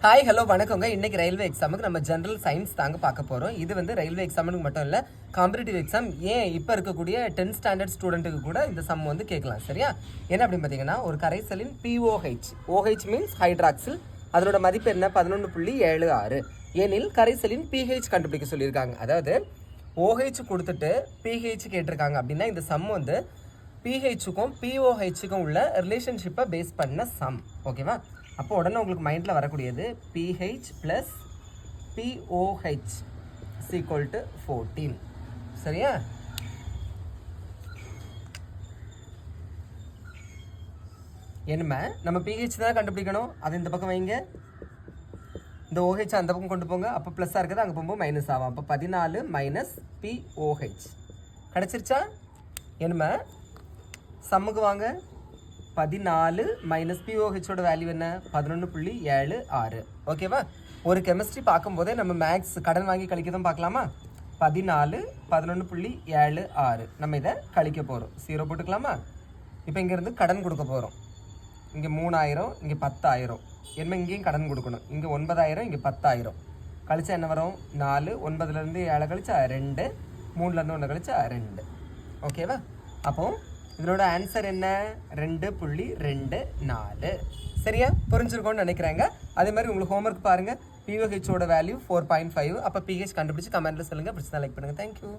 Hi hello வணக்கங்க. இன்னைக்கு railway எக்ஸாமுக்கு நம்ம ஜென்ரல் சயின்ஸ் தாங்க பார்க்க போகிறோம். இது வந்து ரயில்வே எக்ஸாமுக்கு மட்டும் இல்லை, காம்படிட்டிவ் எக்ஸாம் ஏன் இப்போ இருக்கக்கூடிய 10th ஸ்டாண்டர்ட் ஸ்டூடெண்ட்டுக்கு கூட இந்த சம் வந்து கேட்கலாம். சரியா? என்ன அப்படின்னு பார்த்தீங்கன்னா, ஒரு கரைசலின் POH, OH மீன்ஸ் ஹைட்ராக்சில், அதனோட மதிப்பு என்ன 11.76 ஏனில் கரைசலின் pH கண்டுபிடிக்க சொல்லியிருக்காங்க. அதாவது OH கொடுத்துட்டு pH கேட்டிருக்காங்க அப்படின்னா இந்த சம் வந்து pHக்கும் POHக்கும் உள்ள ரிலேஷன்ஷிப்பை பேஸ் பண்ண சம். ஓகேவா? அப்போ உடனே உங்களுக்கு மைண்டில் வரக்கூடியது pH + POH = 14. சரியா? என்னமே நம்ம pH தான் கண்டுபிடிக்கணும். அது இந்த பக்கம் வைங்க, இந்த OH அந்த பக்கம் கொண்டு போங்க. அப்போ ப்ளஸ்ஸாக இருக்குது, அங்கே போகும்போது மைனஸ் ஆகும். அப்போ 14 - POH கிடச்சிருச்சா? என்னமே சம்முக்கு வாங்க. 14 - POHோட வேல்யூ என்ன? 11.76. ஓகேவா? ஒரு கெமிஸ்ட்ரி பார்க்கும்போதே நம்ம மேக்ஸ் கடன் வாங்கி கழிக்க தான் பார்க்கலாமா? 14 11.76 நம்ம இதை கழிக்க போகிறோம். 0 போட்டுக்கலாமா? இப்போ இங்கேருந்து கடன் கொடுக்க போகிறோம். இங்கே 3000, இங்கே 10000. என்ன இங்கேயும் கடன் கொடுக்கணும். இங்கே 9000, இங்கே 10000. கழிச்சா என்ன வரும்? 4. 9லேருந்து 7 கழிச்சா 2, 3லேருந்து 1 கழிச்சா 2. ஓகேவா? அப்போது இதனோட ஆன்சர் என்ன? 2.24. சரியா? புரிஞ்சிருக்கோன்னு நினைக்கிறேங்க. அதே மாதிரி உங்களுக்கு ஹோம்ஒர்க் பாருங்கள். POHோட வேல்யூ 4.5. அப்போ pH கண்டுபிடிச்சி கமெண்ட்டில் சொல்லுங்கள். பிடிச்சா லைக் பண்ணுங்கள். தேங்க்யூ.